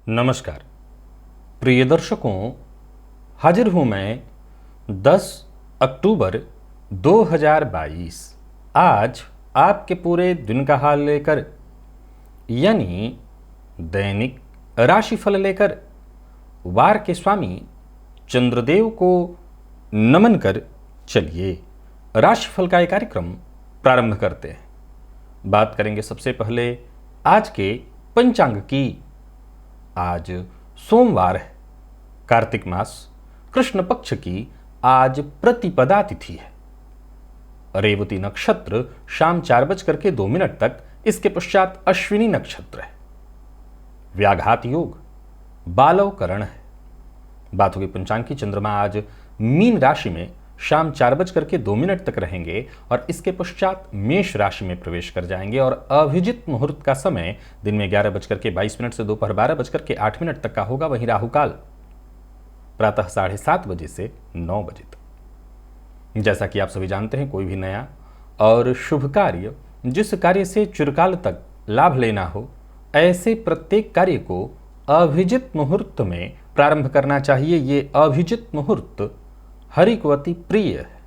नमस्कार प्रिय दर्शकों, हाजिर हूं मैं 10 अक्टूबर 2022 आज आपके पूरे दिन का हाल लेकर, यानी दैनिक राशिफल लेकर वार के स्वामी चंद्रदेव को नमन कर चलिए राशिफल का एक कार्यक्रम प्रारंभ करते हैं। बात करेंगे सबसे पहले आज के पंचांग की। आज सोमवार है, कार्तिक मास कृष्ण पक्ष की आज प्रतिपदा तिथि है। रेवती नक्षत्र शाम 4:02 तक, इसके पश्चात अश्विनी नक्षत्र है। व्याघात योग बालव करण है। बात होगी पंचांग की। चंद्रमा आज मीन राशि में शाम 4:02 तक रहेंगे और इसके पश्चात मेष राशि में प्रवेश कर जाएंगे और अभिजित मुहूर्त का समय दिन में 11:22 से दोपहर 12:08 तक का होगा। वहीं राहुकाल प्रातः 7:30 बजे से 9 बजे तक। जैसा कि आप सभी जानते हैं, कोई भी नया और शुभ कार्य, जिस कार्य से चिरकाल तक लाभ लेना हो, ऐसे प्रत्येक कार्य को अभिजित मुहूर्त में प्रारंभ करना चाहिए। ये अभिजित मुहूर्त हरि को अति प्रिय है।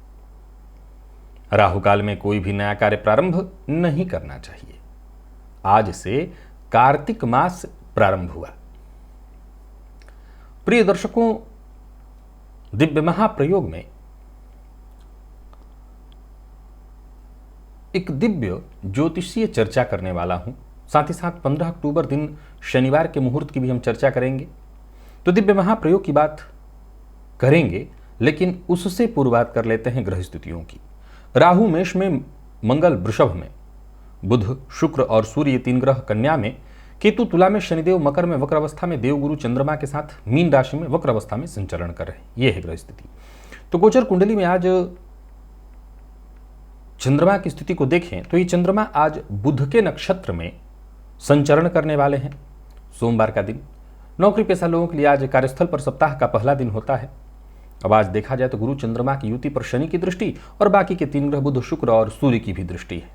राहुकाल में कोई भी नया कार्य प्रारंभ नहीं करना चाहिए। आज से कार्तिक मास प्रारंभ हुआ। प्रिय दर्शकों, दिव्य महाप्रयोग में एक दिव्य ज्योतिषीय चर्चा करने वाला हूं। साथ ही साथ 15 अक्टूबर दिन शनिवार के मुहूर्त की भी हम चर्चा करेंगे। तो दिव्य महाप्रयोग की बात करेंगे, लेकिन उससे पूर्वात कर लेते हैं ग्रह स्थितियों की। राहु मेष में, मंगल वृषभ में, बुध शुक्र और सूर्य 3 ग्रह कन्या में, केतु तुला में, शनिदेव मकर में वक्र अवस्था में, देवगुरु चंद्रमा के साथ मीन राशि में वक्र अवस्था में संचरण कर रहे हैं। यह है ग्रह स्थिति। तो गोचर कुंडली में आज चंद्रमा की स्थिति को देखें तो ये चंद्रमा आज बुध के नक्षत्र में संचरण करने वाले हैं। सोमवार का दिन नौकरी पेशा लोगों के लिए आज कार्यस्थल पर सप्ताह का पहला दिन होता है। अब आज देखा जाए तो गुरु चंद्रमा की युति पर शनि की दृष्टि और बाकी के 3 ग्रह बुध शुक्र और सूर्य की भी दृष्टि है।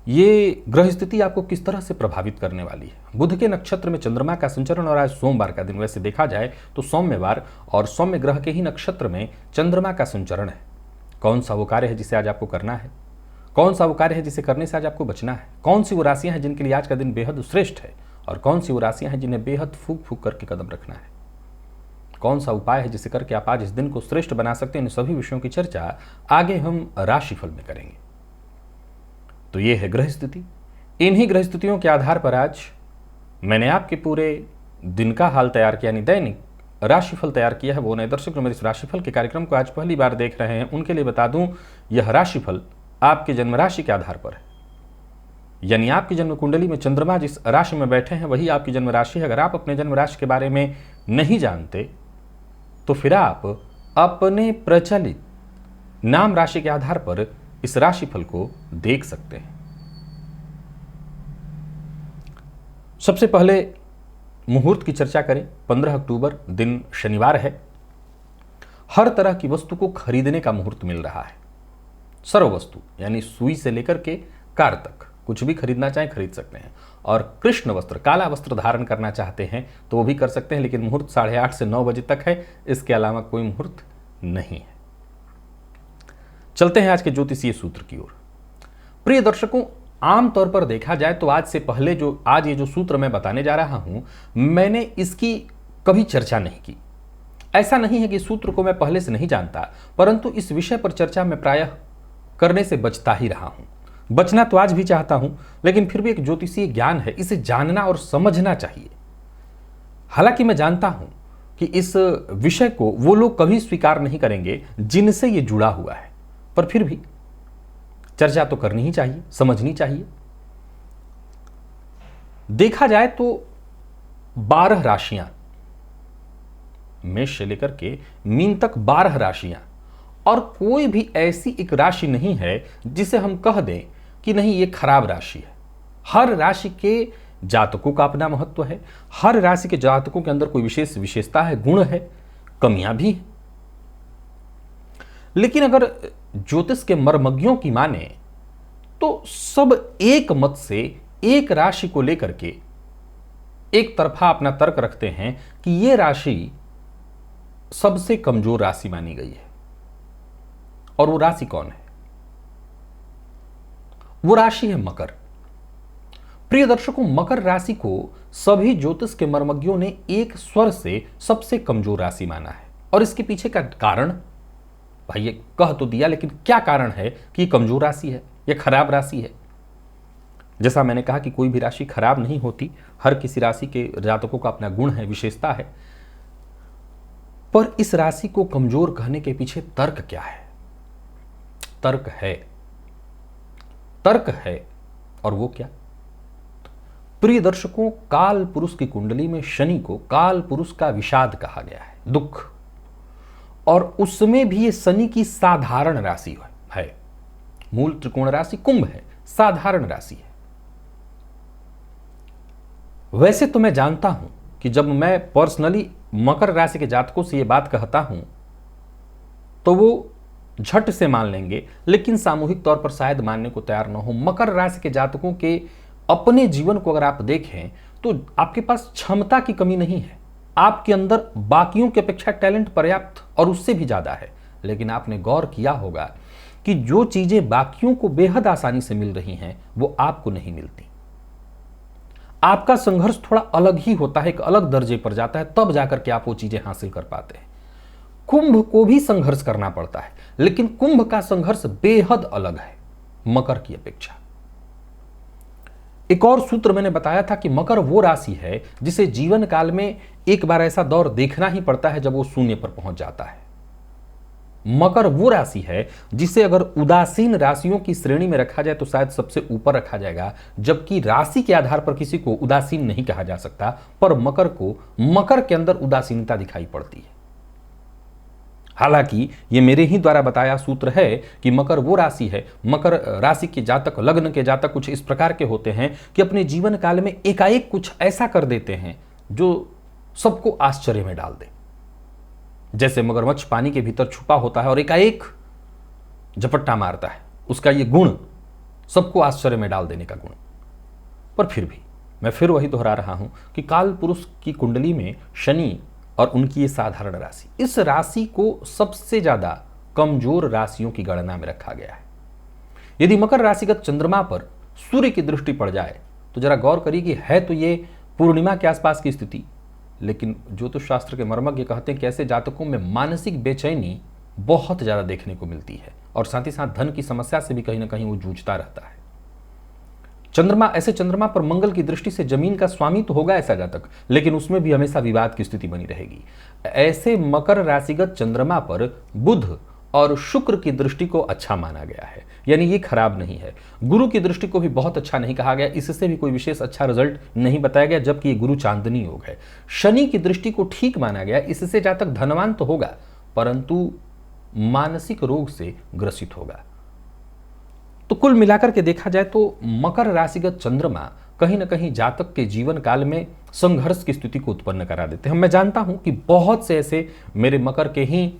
ये ग्रह स्थिति आपको किस तरह से प्रभावित करने वाली है? बुध के नक्षत्र में चंद्रमा का संचरण और आज सोमवार का दिन, वैसे देखा जाए तो सौम्यवार और सौम्य ग्रह के ही नक्षत्र में चंद्रमा का संचरण है। कौन सा वो कार्य है जिसे आज आपको करना है? कौन सा वो कार्य है जिसे करने से आज आपको बचना है? कौन सी वो राशियां हैं जिनके लिए आज का दिन बेहद श्रेष्ठ है और कौन सी वो राशियां हैं जिन्हें बेहद फूक फूक करके कदम रखना है? कौन सा उपाय है जिसे करके आप आज इस दिन को श्रेष्ठ बना सकते हैं? इन सभी विषयों की चर्चा आगे हम राशिफल में करेंगे। तो ये है ग्रह स्थिति। इन्हीं ग्रह स्थितियों के आधार पर आज मैंने आपके पूरे दिन का हाल तैयार किया, यानी दैनिक राशिफल तैयार किया है। वो नए दर्शक जो मेरे इस राशिफल के कार्यक्रम को आज पहली बार देख रहे हैं, उनके लिए बता दूं, यह राशिफल आपके जन्म राशि के आधार पर है। यानी आपकी जन्म कुंडली में चंद्रमा जिस राशि में बैठे हैं वही आपकी जन्म राशि है। अगर आप अपने जन्म राशि के बारे में नहीं जानते तो फिर आप अपने प्रचलित नाम राशि के आधार पर इस राशिफल को देख सकते हैं। सबसे पहले मुहूर्त की चर्चा करें। 15 अक्टूबर दिन शनिवार है। हर तरह की वस्तु को खरीदने का मुहूर्त मिल रहा है। सर्व वस्तु यानी सुई से लेकर के कार तक कुछ भी खरीदना चाहें खरीद सकते हैं। और कृष्ण वस्त्र, काला वस्त्र धारण करना चाहते हैं तो वो भी कर सकते हैं, लेकिन मुहूर्त 8:30 से 9 बजे तक है। इसके अलावा कोई मुहूर्त नहीं है। चलते हैं आज के ज्योतिषीय सूत्र की ओर। प्रिय दर्शकों, आमतौर पर देखा जाए तो आज से पहले आज ये जो सूत्र मैं बताने जा रहा हूं, मैंने इसकी कभी चर्चा नहीं की। ऐसा नहीं है कि सूत्र को मैं पहले से नहीं जानता, परंतु इस विषय पर चर्चा मैं प्रायः करने से बचता ही रहा हूं। बचना तो आज भी चाहता हूं, लेकिन फिर भी एक ज्योतिषीय ज्ञान है, इसे जानना और समझना चाहिए। हालांकि मैं जानता हूं कि इस विषय को वो लोग कभी स्वीकार नहीं करेंगे जिनसे ये जुड़ा हुआ है, पर फिर भी चर्चा तो करनी ही चाहिए, समझनी चाहिए। देखा जाए तो 12 राशियां, मेष से लेकर के मीन तक 12 राशियां, और कोई भी ऐसी एक राशि नहीं है जिसे हम कह दें कि नहीं ये खराब राशि है। हर राशि के जातकों का अपना महत्व है, हर राशि के जातकों के अंदर कोई विशेष विशेषता है, गुण है, कमियां भी हैं। लेकिन अगर ज्योतिष के मर्मज्ञों की माने तो सब एक मत से एक राशि को लेकर के एक तरफा अपना तर्क रखते हैं कि यह राशि सबसे कमजोर राशि मानी गई है। और वो राशि कौन है? वो राशि है मकर। प्रिय दर्शकों, मकर राशि को सभी ज्योतिष के मर्मज्ञों ने एक स्वर से सबसे कमजोर राशि माना है। और इसके पीछे का कारण भाई ये कह तो दिया, लेकिन क्या कारण है कि ये कमजोर राशि है, ये खराब राशि है? जैसा मैंने कहा कि कोई भी राशि खराब नहीं होती, हर किसी राशि के जातकों का अपना गुण है, विशेषता है। पर इस राशि को कमजोर कहने के पीछे तर्क क्या है? तर्क है, तर्क है। और वो क्या? प्रिय दर्शकों, काल पुरुष की कुंडली में शनि को काल पुरुष का विषाद कहा गया है, दुख। और उसमें भी ये शनि की साधारण राशि है। मूल त्रिकोण राशि कुंभ है, साधारण राशि है। वैसे तो मैं जानता हूं कि जब मैं पर्सनली मकर राशि के जातकों से ये बात कहता हूं तो वो झट से मान लेंगे, लेकिन सामूहिक तौर पर शायद मानने को तैयार न हो। मकर राशि के जातकों के अपने जीवन को अगर आप देखें तो आपके पास क्षमता की कमी नहीं है, आपके अंदर बाकियों की अपेक्षा टैलेंट पर्याप्त और उससे भी ज्यादा है। लेकिन आपने गौर किया होगा कि जो चीजें बाकियों को बेहद आसानी से मिल रही हैं वो आपको नहीं मिलती। आपका संघर्ष थोड़ा अलग ही होता है, एक अलग दर्जे पर जाता है, तब जाकर के आप वो चीजें हासिल कर पाते हैं। कुंभ को भी संघर्ष करना पड़ता है, लेकिन कुंभ का संघर्ष बेहद अलग है मकर की अपेक्षा। एक और सूत्र मैंने बताया था कि मकर वो राशि है जिसे जीवन काल में एक बार ऐसा दौर देखना ही पड़ता है जब वो शून्य पर पहुंच जाता है। मकर वो राशि है जिसे अगर उदासीन राशियों की श्रेणी में रखा जाए तो शायद सबसे ऊपर रखा जाएगा, जबकि राशि के आधार पर किसी को उदासीन नहीं कहा जा सकता, पर मकर को मकर के अंदर उदासीनता दिखाई पड़ती है। हालांकि ये मेरे ही द्वारा बताया सूत्र है कि मकर वो राशि है, मकर राशि के जातक, लग्न के जातक कुछ इस प्रकार के होते हैं कि अपने जीवन काल में एकाएक कुछ ऐसा कर देते हैं जो सबको आश्चर्य में डाल दे। जैसे मगरमच्छ पानी के भीतर छुपा होता है और एकाएक झपट्टा मारता है, उसका ये गुण सबको आश्चर्य में डाल देने का गुण। पर फिर भी मैं फिर वही दोहरा रहा हूं कि काल पुरुष की कुंडली में शनि और उनकी ये साधारण राशि, इस राशि को सबसे ज्यादा कमजोर राशियों की गणना में रखा गया है। यदि मकर राशिगत चंद्रमा पर सूर्य की दृष्टि पड़ जाए तो जरा गौर करिए कि है तो ये पूर्णिमा के आसपास की स्थिति, लेकिन ज्योतिष शास्त्र के मर्मज्ञ कहते हैं कि ऐसे जातकों में मानसिक बेचैनी बहुत ज्यादा देखने को मिलती है और साथ ही साथ धन की समस्या से भी कहीं ना कहीं वो जूझता रहता है। ऐसे चंद्रमा पर मंगल की दृष्टि से जमीन का स्वामी तो होगा ऐसा जातक, लेकिन उसमें भी हमेशा विवाद की स्थिति बनी रहेगी। ऐसे मकर राशिगत चंद्रमा पर बुध और शुक्र की दृष्टि को अच्छा माना गया है, यानी ये खराब नहीं है। गुरु की दृष्टि को भी बहुत अच्छा नहीं कहा गया, इससे भी कोई विशेष अच्छा रिजल्ट नहीं बताया गया, जबकि ये गुरु चांदनी योग है। शनि की दृष्टि को ठीक माना गया, इससे जातक धनवान तो होगा परंतु मानसिक रोग से ग्रसित होगा। तो कुल मिलाकर के देखा जाए तो मकर राशिगत चंद्रमा कहीं ना कहीं जातक के जीवन काल में संघर्ष की स्थिति को उत्पन्न करा देते हैं। मैं जानता हूं कि बहुत से ऐसे मेरे मकर के ही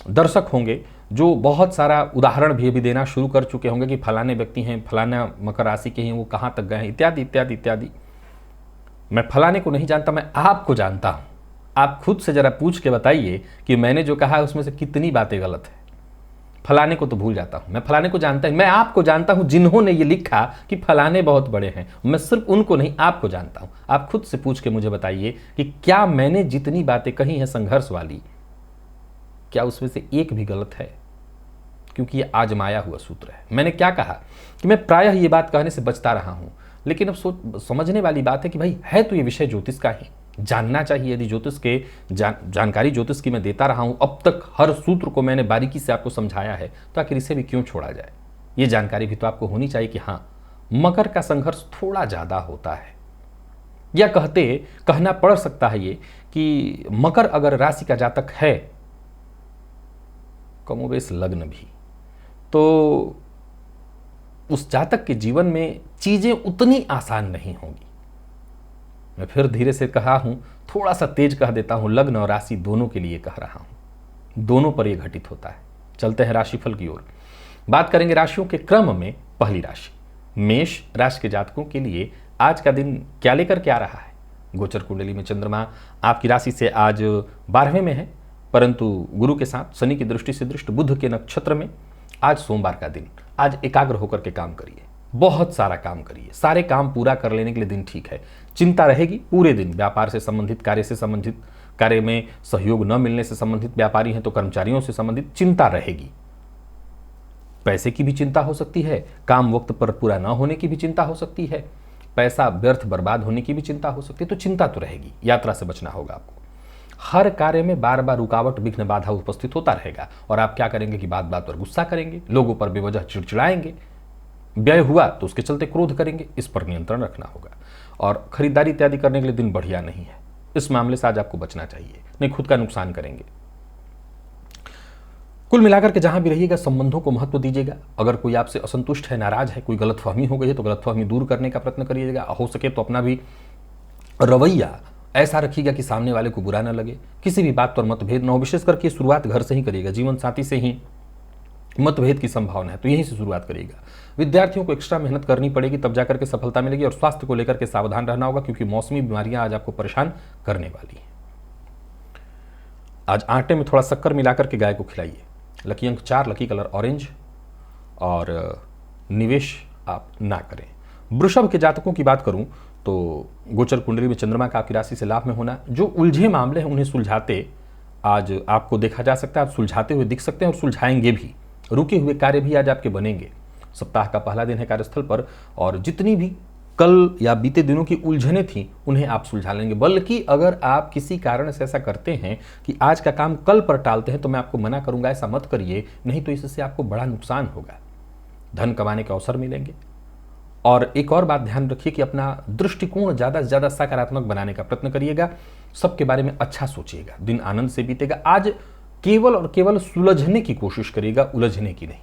दर्शक होंगे जो बहुत सारा उदाहरण भी अभी देना शुरू कर चुके होंगे कि फलाने व्यक्ति हैं, फलाना मकर राशि के हैं, वो कहां तक गए हैं, इत्यादि इत्यादि इत्यादि। मैं फलाने को नहीं जानता, मैं आपको जानता हूं। आप खुद से जरा पूछ के बताइए कि मैंने जो कहा है उसमें से कितनी बातें गलत है। फलाने को तो भूल जाता हूं, मैं फलाने को जानता हूं, मैं आपको जानता हूं जिन्होंने ये लिखा कि फलाने बहुत बड़े हैं। मैं सिर्फ उनको नहीं, आपको जानता हूं। आप खुद से पूछ के मुझे बताइए कि क्या मैंने जितनी बातें कही हैं संघर्ष वाली, क्या उसमें से एक भी गलत है? क्योंकि ये आजमाया हुआ सूत्र है। मैंने क्या कहा कि मैं प्रायः ये बात कहने से बचता रहा हूं, लेकिन अब समझने वाली बात है कि भाई है तो ये विषय ज्योतिष का ही, जानना चाहिए। यदि ज्योतिष के जानकारी ज्योतिष की मैं देता रहा हूं, अब तक हर सूत्र को मैंने बारीकी से आपको समझाया है, तो आखिर इसे भी क्यों छोड़ा जाए। ये जानकारी भी तो आपको होनी चाहिए कि हाँ, मकर का संघर्ष थोड़ा ज़्यादा होता है, या कहना पड़ सकता है ये कि मकर अगर राशि का जातक है, कमोबेश लग्न भी, तो उस जातक के जीवन में चीजें उतनी आसान नहीं होंगी। मैं फिर धीरे से कहा हूं, थोड़ा सा तेज कह देता हूं, लग्न और राशि दोनों के लिए कह रहा हूं, दोनों पर यह घटित होता है। चलते हैं राशिफल की ओर। बात करेंगे राशियों के क्रम में। पहली राशि मेष राशि के जातकों के लिए आज का दिन क्या लेकर के आ रहा है। गोचर कुंडली में चंद्रमा आपकी राशि से आज 12वें में है, परंतु गुरु के साथ शनि की दृष्टि से दृष्ट बुध के नक्षत्र में। आज सोमवार का दिन, आज एकाग्र होकर के काम करिए, बहुत सारा काम करिए, सारे काम पूरा कर लेने के लिए दिन ठीक है। चिंता रहेगी पूरे दिन, व्यापार से संबंधित, कार्य से संबंधित, कार्य में सहयोग न मिलने से संबंधित, व्यापारी हैं तो कर्मचारियों से संबंधित चिंता रहेगी। पैसे की भी चिंता हो सकती है, काम वक्त पर पूरा न होने की भी चिंता हो सकती है, पैसा व्यर्थ बर्बाद होने की भी चिंता हो सकती है। तो चिंता तो रहेगी, यात्रा से बचना होगा आपको। हर कार्य में बार बार रुकावट, विघ्न, बाधा उपस्थित होता रहेगा, और आप क्या करेंगे कि बात बात पर गुस्सा करेंगे, लोगों पर बेवजह चिड़चिड़ाएंगे, व्यय हुआ तो उसके चलते क्रोध करेंगे। इस पर नियंत्रण रखना होगा। और खरीदारी इत्यादि करने के लिए दिन बढ़िया नहीं है, इस मामले से आज आपको बचना चाहिए, नहीं खुद का नुकसान करेंगे। कुल मिलाकर के जहां भी रहिएगा, संबंधों को महत्व दीजिएगा। अगर कोई आपसे असंतुष्ट है, नाराज है, कोई गलतफहमी हो गई है, तो गलतफहमी दूर करने का प्रयत्न करिएगा। हो सके तो अपना भी रवैया ऐसा रखिएगा कि सामने वाले को बुरा ना लगे, किसी भी बात पर मतभेद न हो। विशेष करके शुरुआत घर से ही करिएगा, जीवन साथी से ही मतभेद की संभावना है, तो यहीं से शुरुआत करिएगा। विद्यार्थियों को एक्स्ट्रा मेहनत करनी पड़ेगी, तब जाकर के सफलता मिलेगी। और स्वास्थ्य को लेकर के सावधान रहना होगा, क्योंकि मौसमी बीमारियां आज आपको परेशान करने वाली हैं। आज आटे में थोड़ा शक्कर मिलाकर के गाय को खिलाइए। लकी अंक 4, लकी कलर ऑरेंज, और निवेश आप ना करें। वृषभ के जातकों की बात करूं तो गोचर कुंडली में चंद्रमा का आपकी राशि से लाभ में होना, जो उलझे मामले हैं उन्हें सुलझाते आज आपको देखा जा सकता है। आप सुलझाते हुए दिख सकते हैं और सुलझाएंगे भी। रुके हुए कार्य भी आज आपके बनेंगे। सप्ताह का पहला दिन है कार्यस्थल पर, और जितनी भी कल या बीते दिनों की उलझनें थी उन्हें आप सुलझा लेंगे। बल्कि अगर आप किसी कारण से ऐसा करते हैं कि आज का काम कल पर टालते हैं, तो मैं आपको मना करूंगा, ऐसा मत करिए, नहीं तो इससे आपको बड़ा नुकसान होगा। धन कमाने के अवसर मिलेंगे। और एक और बात ध्यान रखिए कि अपना दृष्टिकोण ज़्यादा से ज़्यादा सकारात्मक बनाने का प्रयत्न करिएगा। सबके बारे में अच्छा सोचिएगा, दिन आनंद से बीतेगा। आज केवल और केवल सुलझने की कोशिश करिएगा, उलझने की नहीं।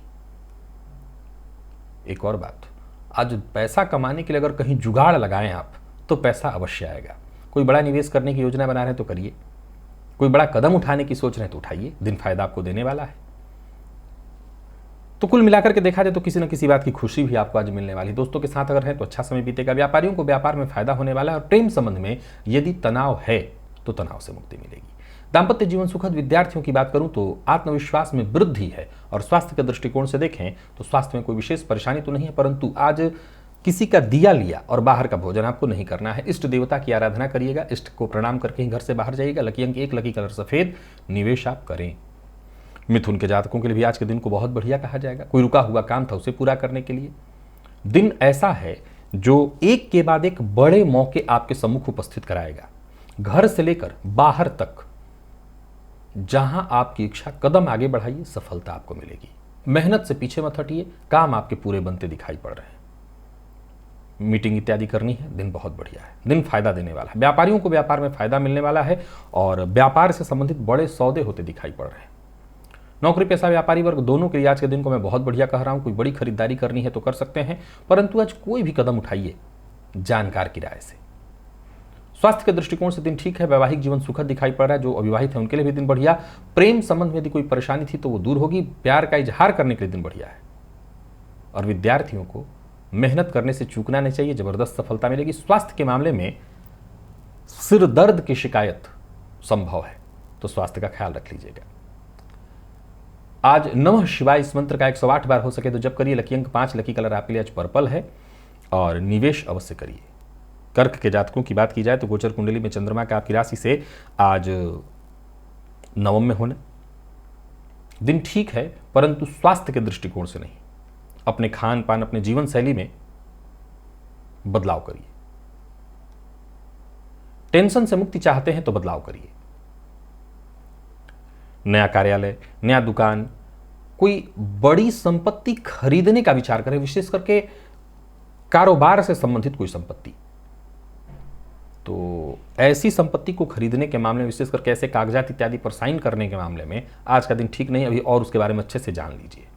एक और बात, आज पैसा कमाने के लिए अगर कहीं जुगाड़ लगाएं आप, तो पैसा अवश्य आएगा। कोई बड़ा निवेश करने की योजना बना रहे हैं तो करिए, कोई बड़ा कदम उठाने की सोच रहे हैं तो उठाइए, दिन फायदा आपको देने वाला है। तो कुल मिलाकर के देखा जाए तो किसी न किसी बात की खुशी भी आपको आज मिलने वाली। दोस्तों के साथ अगर है तो अच्छा समय बीतेगा। व्यापारियों को व्यापार में फायदा होने वाला है। और प्रेम संबंध में यदि तनाव है तो तनाव से मुक्ति मिलेगी। दाम्पत्य जीवन सुखद। विद्यार्थियों की बात करूं तो आत्मविश्वास में वृद्धि है। और स्वास्थ्य के दृष्टिकोण से देखें तो स्वास्थ्य में कोई विशेष परेशानी तो नहीं है, परंतु आज किसी का दिया लिया और बाहर का भोजन आपको नहीं करना है। इष्ट देवता की आराधना करिएगा, इष्ट को प्रणाम करके ही घर से बाहर जाइएगा। लकी अंक 1, लकी कलर सफेद, निवेश आप करें। मिथुन के जातकों के लिए भी आज के दिन को बहुत बढ़िया कहा जाएगा। कोई रुका हुआ काम था उसे पूरा करने के लिए दिन ऐसा है जो एक के बाद एक बड़े मौके आपके सम्मुख उपस्थित कराएगा। घर से लेकर बाहर तक जहां आपकी इच्छा, कदम आगे बढ़ाइए, सफलता आपको मिलेगी। मेहनत से पीछे मत हटिए, काम आपके पूरे बनते दिखाई पड़ रहे हैं। मीटिंग इत्यादि करनी है, दिन बहुत बढ़िया है, दिन फायदा देने वाला है। व्यापारियों को व्यापार में फायदा मिलने वाला है और व्यापार से संबंधित बड़े सौदे होते दिखाई पड़ रहे हैं। नौकरी पेशा व्यापारी वर्ग दोनों के लिए आज के दिन को मैं बहुत बढ़िया कह रहा हूं। कोई बड़ी खरीदारी करनी है तो कर सकते हैं, परंतु आज कोई भी कदम उठाइए जानकार की राय से। स्वास्थ्य के दृष्टिकोण से दिन ठीक है। वैवाहिक जीवन सुखद दिखाई पड़ रहा है। जो अविवाहित है उनके लिए भी दिन बढ़िया। प्रेम संबंध में यदि कोई परेशानी थी तो वो दूर होगी। प्यार का इजहार करने के लिए दिन बढ़िया है। और विद्यार्थियों को मेहनत करने से चूकना नहीं चाहिए, जबरदस्त सफलता मिलेगी। स्वास्थ्य के मामले में सिर दर्द की शिकायत संभव है, तो स्वास्थ्य का ख्याल रख लीजिएगा। आज नमः शिवाय इस मंत्र का 108 बार हो सके तो जब करिए। लकी अंक 5, लकी कलर आपके लिए आज पर्पल है और निवेश अवश्य करिए। कर्क के जातकों की बात की जाए तो गोचर कुंडली में चंद्रमा का आपकी राशि से आज 9वें में होना, दिन ठीक है, परंतु स्वास्थ्य के दृष्टिकोण से नहीं। अपने खान पान, अपने जीवन शैली में बदलाव करिए। टेंशन से मुक्ति चाहते हैं तो बदलाव करिए। नया कार्यालय, नया दुकान, कोई बड़ी संपत्ति खरीदने का विचार करें, विशेष करके कारोबार से संबंधित कोई संपत्ति। तो ऐसी संपत्ति को खरीदने के मामले में, विशेष करके ऐसे कागजात इत्यादि पर साइन करने के मामले में आज का दिन ठीक नहीं, अभी और उसके बारे में अच्छे से जान लीजिए।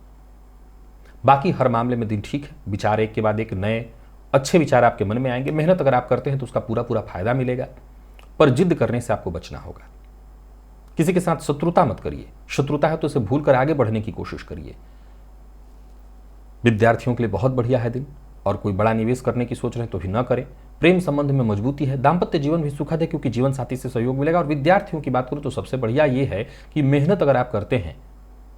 बाकी हर मामले में दिन ठीक है। विचार एक के बाद एक नए अच्छे विचार आपके मन में आएंगे। मेहनत अगर आप करते हैं तो उसका पूरा पूरा फायदा मिलेगा, पर जिद करने से आपको बचना होगा। किसी के साथ शत्रुता मत करिए। शत्रुता है तो उसे भूल कर आगे बढ़ने की कोशिश करिए। विद्यार्थियों के लिए बहुत बढ़िया है दिन, और कोई बड़ा निवेश करने की सोच रहे हैं तो भी न करें। प्रेम संबंध में मजबूती है। दाम्पत्य जीवन भी सुखद है क्योंकि जीवन साथी से सहयोग मिलेगा। और विद्यार्थियों की बात करूं तो सबसे बढ़िया ये है कि मेहनत अगर आप करते हैं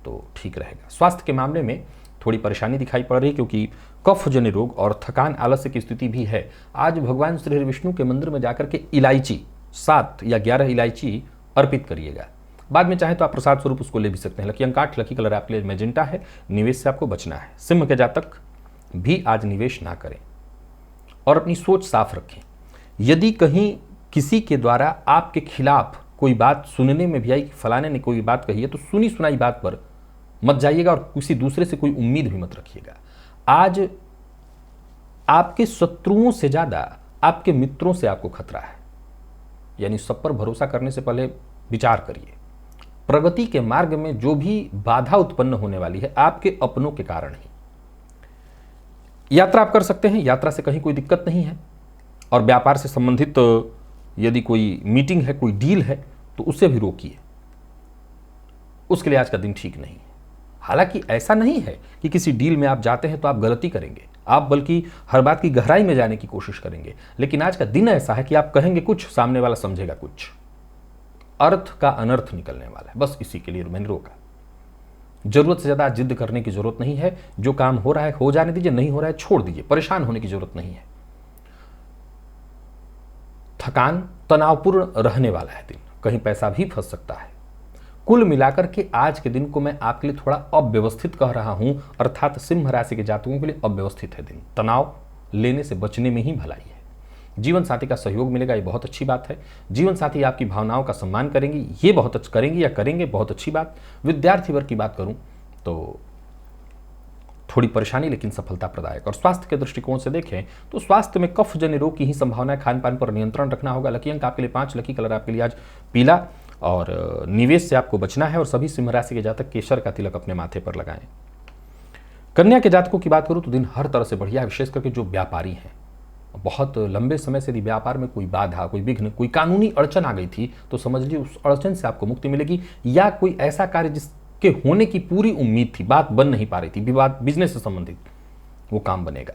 तो ठीक रहेगा। स्वास्थ्य के मामले में थोड़ी परेशानी दिखाई पड़ रही है क्योंकि कफ जन्य रोग और थकान, आलस्य की स्थिति भी है। आज भगवान श्री विष्णु के मंदिर में जाकर के इलायची 7 या 11 इलायची अर्पित करिएगा। बाद में चाहे तो आप प्रसाद स्वरूप उसको ले भी सकते हैं। लकी अंक 8, लकी कलर आपके लिए मैजेंटा है। निवेश से आपको बचना है। सिंह के जातक भी आज निवेश ना करें और अपनी सोच साफ रखें। यदि कहीं किसी के द्वारा आपके खिलाफ कोई बात सुनने में भी आई कि फलाने ने कोई बात कही है, तो सुनी सुनाई बात पर मत जाइएगा और किसी दूसरे से कोई उम्मीद भी मत रखिएगा। आज आपके शत्रुओं से ज्यादा आपके मित्रों से आपको खतरा है, यानी सब पर भरोसा करने से पहले विचार करिए। प्रगति के मार्ग में जो भी बाधा उत्पन्न होने वाली है आपके अपनों के कारण ही। यात्रा आप कर सकते हैं, यात्रा से कहीं कोई दिक्कत नहीं है। और व्यापार से संबंधित यदि कोई मीटिंग है, कोई डील है, तो उसे भी रोकिए। उसके लिए आज का दिन ठीक नहीं है। हालांकि ऐसा नहीं है कि किसी डील में आप जाते हैं तो आप गलती करेंगे, आप बल्कि हर बात की गहराई में जाने की कोशिश करेंगे। लेकिन आज का दिन ऐसा है कि आप कहेंगे कुछ, सामने वाला समझेगा कुछ। अर्थ का अनर्थ निकलने वाला है। बस इसी के लिए मैंने रोका। जरूरत से ज्यादा जिद करने की जरूरत नहीं है। जो काम हो रहा है हो जाने दीजिए, नहीं हो रहा है छोड़ दीजिए। परेशान होने की जरूरत नहीं है। थकान, तनावपूर्ण रहने वाला है दिन। कहीं पैसा भी फंस सकता है। कुल मिलाकर के आज के दिन को मैं आपके लिए थोड़ा अव्यवस्थित कह रहा हूं, अर्थात सिंह राशि के जातकों के लिए अव्यवस्थित है दिन। तनाव लेने से बचने में ही भलाई है। जीवन साथी का सहयोग मिलेगा, ये बहुत अच्छी बात है। जीवन साथी आपकी भावनाओं का सम्मान करेंगे, ये बहुत अच्छा करेंगे या करेंगे, बहुत अच्छी बात। विद्यार्थी वर्ग की बात करूं तो थोड़ी परेशानी लेकिन सफलता प्रदायक। और स्वास्थ्य के दृष्टिकोण से देखें तो स्वास्थ्य में कफ जन्य रोग की ही संभावना है। खान पान पर नियंत्रण रखना होगा। लकी अंक आपके लिए 5, लकी कलर आपके लिए आज पीला, और निवेश से आपको बचना है। और सभी सिंह राशि के जातक केसर का तिलक अपने माथे पर लगाएं। कन्या के जातकों की बात करूं तो दिन हर तरह से बढ़िया है, विशेष करके जो व्यापारी हैं। बहुत लंबे समय से यदि व्यापार में कोई बाधा, कोई विघ्न, कोई कानूनी अड़चन आ गई थी तो समझ लीजिए उस अड़चन से आपको मुक्ति मिलेगी। या कोई ऐसा कार्य जिसके होने की पूरी उम्मीद थी, बात बन नहीं पा रही थी, विवाद, बिजनेस से संबंधित, वो काम बनेगा।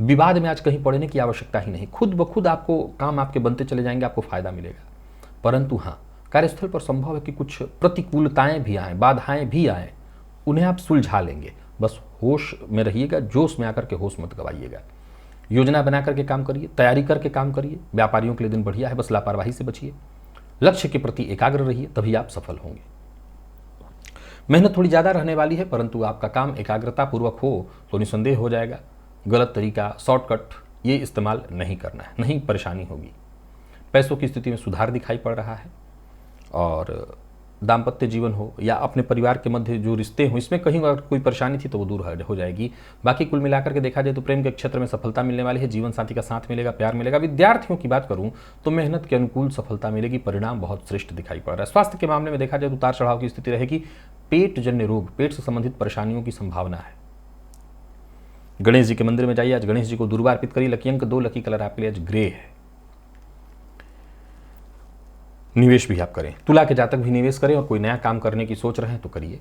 विवाद में आज कहीं पड़ने की आवश्यकता ही नहीं। खुद ब खुद आपको काम आपके बनते चले जाएंगे, आपको फायदा मिलेगा। परंतु हाँ, कार्यस्थल पर संभव है कि कुछ प्रतिकूलताएं भी आए, बाधाएं भी आए, उन्हें आप सुलझा लेंगे। बस होश में रहिएगा, जोश में आकर के होश मत गवाइएगा। योजना बना करके काम करिए, तैयारी करके काम करिए। व्यापारियों के लिए दिन बढ़िया है, बस लापरवाही से बचिए। लक्ष्य के प्रति एकाग्र रहिए, तभी आप सफल होंगे। मेहनत थोड़ी ज्यादा रहने वाली है, परंतु आपका काम एकाग्रता पूर्वक हो तो निसंदेह हो जाएगा। गलत तरीका, शॉर्टकट ये इस्तेमाल नहीं करना है, नहीं परेशानी होगी। पैसों की स्थिति में सुधार दिखाई पड़ रहा है। और दाम्पत्य जीवन हो या अपने परिवार के मध्य जो रिश्ते हों, इसमें कहीं अगर कोई परेशानी थी तो वो दूर हो जाएगी। बाकी कुल मिलाकर के देखा जाए तो प्रेम के क्षेत्र में सफलता मिलने वाली है। जीवन साथी का साथ मिलेगा, प्यार मिलेगा। विद्यार्थियों की बात करूं तो मेहनत के अनुकूल सफलता मिलेगी। परिणाम बहुत श्रेष्ठ दिखाई पड़ रहा है। स्वास्थ्य के मामले में देखा जाए तो उतार चढ़ाव की स्थिति रहेगी। पेट जन्य रोग, पेट से संबंधित परेशानियों की संभावना है। गणेश जी के मंदिर में जाइए, आज गणेश जी को दुर्वा अर्पित करिए। लकी अंक 2, लकी कलर आपके लिए आज ग्रे है। निवेश भी आप करें। तुला के जातक भी निवेश करें, और कोई नया काम करने की सोच रहे हैं तो करिए।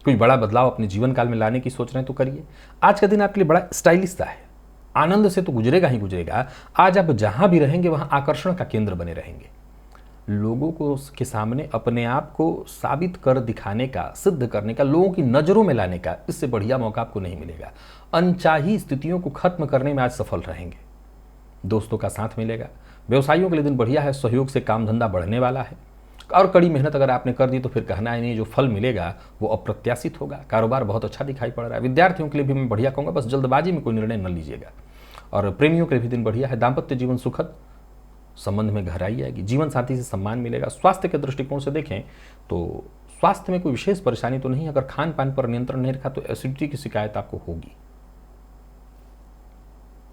कोई बड़ा बदलाव अपने जीवन काल में लाने की सोच रहे हैं तो करिए। आज का दिन आपके लिए बड़ा स्टाइलिश सा है। आनंद से तो गुजरेगा ही गुजरेगा। आज आप जहां भी रहेंगे वहां आकर्षण का केंद्र बने रहेंगे। लोगों को के सामने अपने आप को साबित कर दिखाने का, सिद्ध करने का, लोगों की नजरों में लाने का, इससे बढ़िया मौका आपको नहीं मिलेगा। अनचाही स्थितियों को खत्म करने में आज सफल रहेंगे। दोस्तों का साथ मिलेगा। व्यवसायियों के लिए दिन बढ़िया है। सहयोग से काम धंधा बढ़ने वाला है। और कड़ी मेहनत अगर आपने कर दी तो फिर कहना ही नहीं, जो फल मिलेगा वो अप्रत्याशित होगा। कारोबार बहुत अच्छा दिखाई पड़ रहा है। विद्यार्थियों के लिए भी मैं बढ़िया कहूँगा, बस जल्दबाजी में कोई निर्णय न लीजिएगा। और प्रेमियों के लिए भी दिन बढ़िया है। दाम्पत्य जीवन सुखद, संबंध में गहराई आएगी, जीवन साथी से सम्मान मिलेगा। स्वास्थ्य के दृष्टिकोण से देखें तो स्वास्थ्य में कोई विशेष परेशानी तो नहीं। अगर खान पान पर नियंत्रण नहीं रखा तो एसिडिटी की शिकायत आपको होगी।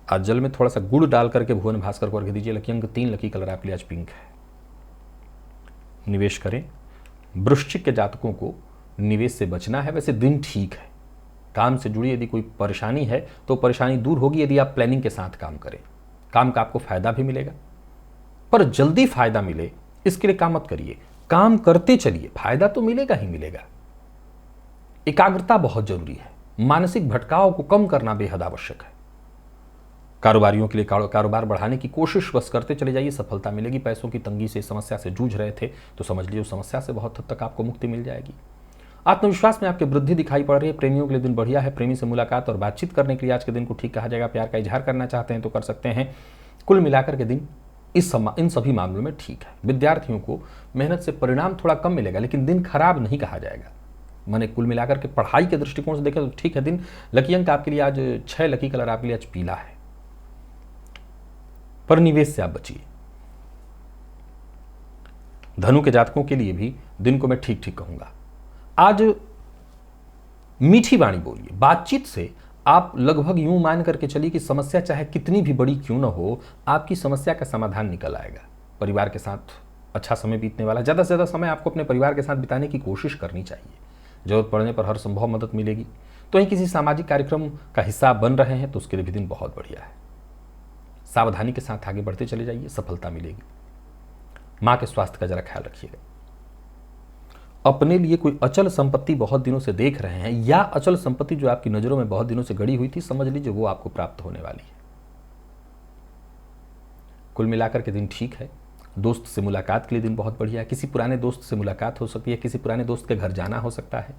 आज जल में थोड़ा सा गुड़ डाल करके भुवन भास्कर को अर्घ्य दीजिए। लकी अंक 3, लकी कलर आपके लिए आज पिंक है। निवेश करें। वृश्चिक के जातकों को निवेश से बचना है। वैसे दिन ठीक है। काम से जुड़ी यदि कोई परेशानी है तो परेशानी दूर होगी यदि आप प्लानिंग के साथ काम करें। काम का आपको फायदा भी मिलेगा, पर जल्दी फायदा मिले इसके लिए काम मत करिए। काम करते चलिए, फायदा तो मिलेगा ही मिलेगा। एकाग्रता बहुत जरूरी है। मानसिक भटकाव को कम करना बेहद आवश्यक है। कारोबारियों के लिए कारोबार बढ़ाने की कोशिश बस करते चले जाइए, सफलता मिलेगी। पैसों की तंगी से, समस्या से जूझ रहे थे तो समझ लीजिए उस समस्या से बहुत हद तक आपको मुक्ति मिल जाएगी। आत्मविश्वास में आपकी वृद्धि दिखाई पड़ रही है। प्रेमियों के लिए दिन बढ़िया है। प्रेमी से मुलाकात और बातचीत करने के लिए आज के दिन को ठीक कहा जाएगा। प्यार का इजहार करना चाहते हैं तो कर सकते हैं। कुल मिलाकर के दिन इन सभी मामलों में ठीक है। विद्यार्थियों को मेहनत से परिणाम थोड़ा कम मिलेगा, लेकिन दिन खराब नहीं कहा जाएगा। मैंने कुल मिलाकर के पढ़ाई के दृष्टिकोण से देखें तो ठीक है दिन। लकी अंक आपके लिए आज 6, लकी कलर आपके लिए आज पीला है। पर निवेश से आप बचिए। धनु के जातकों के लिए भी दिन को मैं ठीक ठीक कहूंगा। आज मीठी वाणी बोलिए। बातचीत से आप लगभग यूं मान करके चलिए कि समस्या चाहे कितनी भी बड़ी क्यों ना हो, आपकी समस्या का समाधान निकल आएगा। परिवार के साथ अच्छा समय बीतने वाला। ज़्यादा से ज़्यादा समय आपको अपने परिवार के साथ बिताने की कोशिश करनी चाहिए। जरूरत पड़ने पर हर संभव मदद मिलेगी। तो वहीं किसी सामाजिक कार्यक्रम का हिस्सा बन रहे हैं तो उसके लिए भी दिन बहुत बढ़िया है। सावधानी के साथ आगे बढ़ते चले जाइए, सफलता मिलेगी। मां के स्वास्थ्य का जरा ख्याल रखिएगा। अपने लिए कोई अचल संपत्ति बहुत दिनों से देख रहे हैं, या अचल संपत्ति जो आपकी नजरों में बहुत दिनों से गड़ी हुई थी, समझ लीजिए वो आपको प्राप्त होने वाली है। कुल मिलाकर के दिन ठीक है। दोस्त से मुलाकात के लिए दिन बहुत बढ़िया है। किसी पुराने दोस्त से मुलाकात हो सकती है, किसी पुराने दोस्त के घर जाना हो सकता है।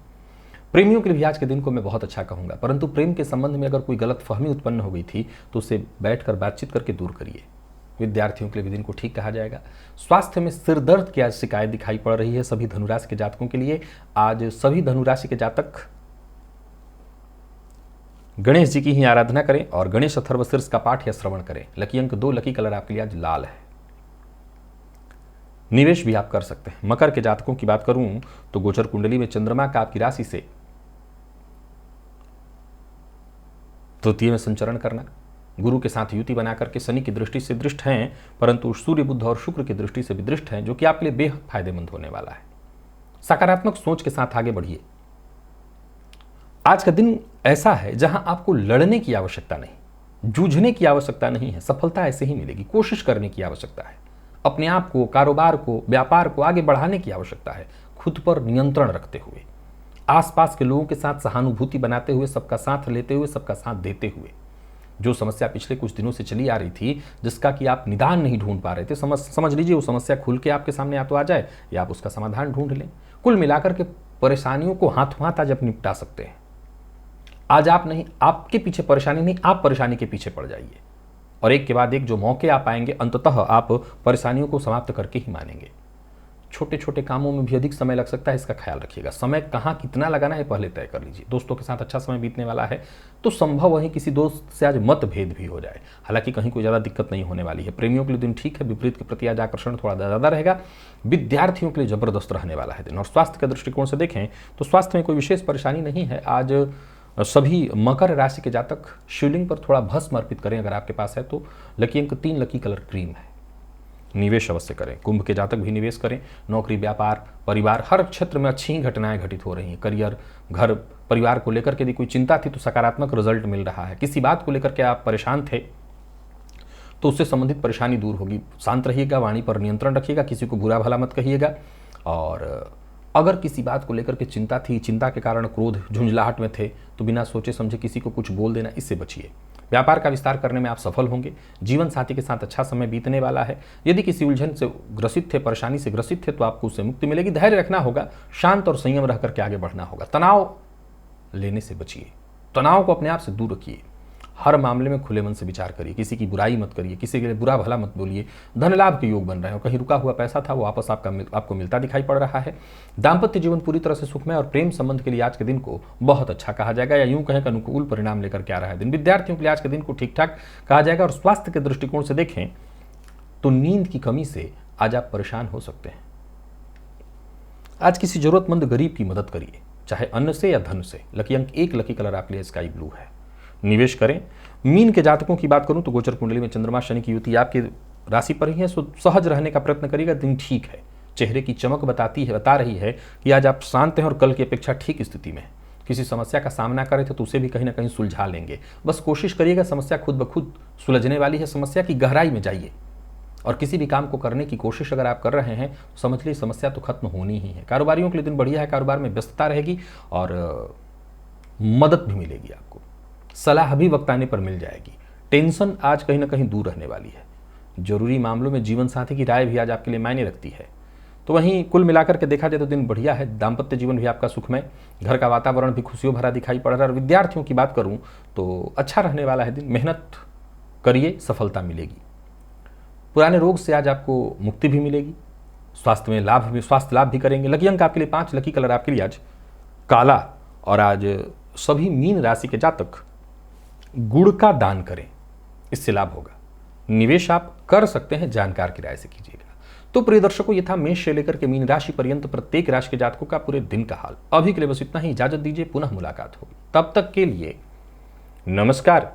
प्रेमियों के लिए भी आज के दिन को मैं बहुत अच्छा कहूंगा, परंतु प्रेम के संबंध में अगर कोई गलत फहमी उत्पन्न हो गई थी तो उसे बैठकर बातचीत करके दूर करिए। विद्यार्थियों के लिए भी दिन को ठीक कहा जाएगा। स्वास्थ्य में सिर दर्द की आज शिकायत दिखाई पड़ रही है सभी धनुराशि के जातकों के लिए। आज सभी धनुराशि के जातक गणेश जी की ही आराधना करें और गणेश अथर्वशीर्ष का पाठ या श्रवण करें। लकी अंक 2, लकी कलर आपके लिए आज लाल है। निवेश भी आप कर सकते हैं। मकर के जातकों की बात करूं तो गोचर कुंडली में चंद्रमा का आपकी राशि से तृतीय में संचरण करना, गुरु के साथ युति बनाकर के शनि की दृष्टि से दृष्ट हैं, परंतु सूर्य, बुध और शुक्र की दृष्टि से भी दृष्ट हैं, जो कि आपके लिए बेहद फायदेमंद होने वाला है। सकारात्मक सोच के साथ आगे बढ़िए। आज का दिन ऐसा है जहां आपको लड़ने की आवश्यकता नहीं, जूझने की आवश्यकता नहीं है। सफलता ऐसे ही मिलेगी। कोशिश करने की आवश्यकता है। अपने आप को, कारोबार को, व्यापार को आगे बढ़ाने की आवश्यकता है, खुद पर नियंत्रण रखते हुए, आसपास के लोगों के साथ सहानुभूति बनाते हुए, सबका साथ लेते हुए, सबका साथ देते हुए। जो समस्या पिछले कुछ दिनों से चली आ रही थी, जिसका कि आप निदान नहीं ढूंढ पा रहे थे, समझ लीजिए वो समस्या खुल के आपके सामने या तो आ जाए या आप उसका समाधान ढूंढ लें। कुल मिलाकर के परेशानियों को हाथों हाथ आज आप निपटा सकते हैं। आज आप नहीं, आपके पीछे परेशानी नहीं, आप परेशानी के पीछे पड़ जाइए और एक के बाद एक जो मौके आप पाएंगे, अंततः आप परेशानियों को समाप्त करके ही मानेंगे। छोटे छोटे कामों में भी अधिक समय लग सकता है, इसका ख्याल रखिएगा। समय कहाँ कितना लगाना है पहले तय कर लीजिए। दोस्तों के साथ अच्छा समय बीतने वाला है, तो संभव वहीं किसी दोस्त से आज मतभेद भी हो जाए, हालांकि कहीं कोई ज़्यादा दिक्कत नहीं होने वाली है। प्रेमियों के लिए दिन ठीक है। विपरीत के प्रति आज आकर्षण थोड़ा ज़्यादा रहेगा। विद्यार्थियों के लिए जबरदस्त रहने वाला है दिन। और स्वास्थ्य के दृष्टिकोण से देखें तो स्वास्थ्य में कोई विशेष परेशानी नहीं है। आज सभी मकर राशि के जातक शिवलिंग पर थोड़ा भस्म अर्पित करें अगर आपके पास है तो। लकी अंक 3, लकी कलर क्रीम है। निवेश अवश्य करें। कुंभ के जातक भी निवेश करें। नौकरी, व्यापार, परिवार, हर क्षेत्र में अच्छी ही घटनाएं घटित हो रही हैं। करियर, घर, परिवार को लेकर के यदि कोई चिंता थी तो सकारात्मक रिजल्ट मिल रहा है। किसी बात को लेकर के आप परेशान थे तो उससे संबंधित परेशानी दूर होगी। शांत रहिएगा, वाणी पर नियंत्रण रखिएगा, किसी को बुरा भला मत कहिएगा। और अगर किसी बात को लेकर के चिंता थी, चिंता के कारण क्रोध, झुंझलाहट में थे, तो बिना सोचे समझे किसी को कुछ बोल देना, इससे बचिए। व्यापार का विस्तार करने में आप सफल होंगे। जीवन साथी के साथ अच्छा समय बीतने वाला है। यदि किसी उलझन से ग्रसित थे, परेशानी से ग्रसित थे, तो आपको उससे मुक्ति मिलेगी। धैर्य रखना होगा, शांत और संयम रह करके आगे बढ़ना होगा। तनाव लेने से बचिए, तनाव को अपने आप से दूर रखिए। हर मामले में खुले मन से विचार करिए, किसी की बुराई मत करिए, किसी के लिए बुरा भला मत बोलिए। धन लाभ के योग बन रहे हैं और कहीं रुका हुआ पैसा था वो वापस आपको मिलता दिखाई पड़ रहा है। दाम्पत्य जीवन पूरी तरह से सुखमय और प्रेम संबंध के लिए आज के दिन को बहुत अच्छा कहा जाएगा, या यूं कहें कि अनुकूल परिणाम लेकर के आ रहा है दिन। विद्यार्थियों के लिए आज के दिन को ठीक ठाक कहा जाएगा। और स्वास्थ्य के दृष्टिकोण से देखें तो नींद की कमी से आज आप परेशान हो सकते हैं। आज किसी जरूरतमंद गरीब की मदद करिए, चाहे अन्न से या धन से। लकी अंक 1, लकी कलर आपके लिए स्काई ब्लू है। निवेश करें। मीन के जातकों की बात करूं तो गोचर कुंडली में चंद्रमा शनि की युति आपकी राशि पर ही है, सो सहज रहने का प्रयत्न करिएगा। दिन ठीक है। चेहरे की चमक बता रही है कि आज आप शांत हैं और कल की अपेक्षा ठीक स्थिति में हैं। किसी समस्या का सामना कर रहे थे तो उसे भी कहीं ना कहीं सुलझा लेंगे। बस कोशिश करिएगा, समस्या खुद ब खुद सुलझने वाली है। समस्या की गहराई में जाइए और किसी भी काम को करने की कोशिश अगर आप कर रहे हैं तो समझ लीजिए समस्या तो खत्म होनी ही है। कारोबारियों के लिए दिन बढ़िया है, कारोबार में व्यस्तता रहेगी और मदद भी मिलेगी आपको। सलाह भी वक्त आने पर मिल जाएगी। टेंशन आज कहीं ना कहीं दूर रहने वाली है। जरूरी मामलों में जीवन साथी की राय भी आज आपके लिए मायने रखती है। तो वहीं कुल मिलाकर के देखा जाए तो दिन बढ़िया है। दाम्पत्य जीवन भी आपका सुखमय, घर का वातावरण भी खुशियों भरा दिखाई पड़ रहा है। और विद्यार्थियों की बात करूं तो अच्छा रहने वाला है दिन। मेहनत करिए, सफलता मिलेगी। पुराने रोग से आज आपको मुक्ति भी मिलेगी। स्वास्थ्य लाभ भी करेंगे। लकी अंक आपके लिए 5, लकी कलर आपके लिए आज काला। और आज सभी मीन राशि के जातक गुड़ का दान करें, इससे लाभ होगा। निवेश आप कर सकते हैं, जानकार की राय से कीजिएगा। तो प्रिय दर्शकों, ये था मेष से लेकर के मीन राशि पर्यंत प्रत्येक राशि के जातकों का पूरे दिन का हाल। अभी के लिए बस इतना ही। इजाजत दीजिए, पुनः मुलाकात होगी। तब तक के लिए नमस्कार।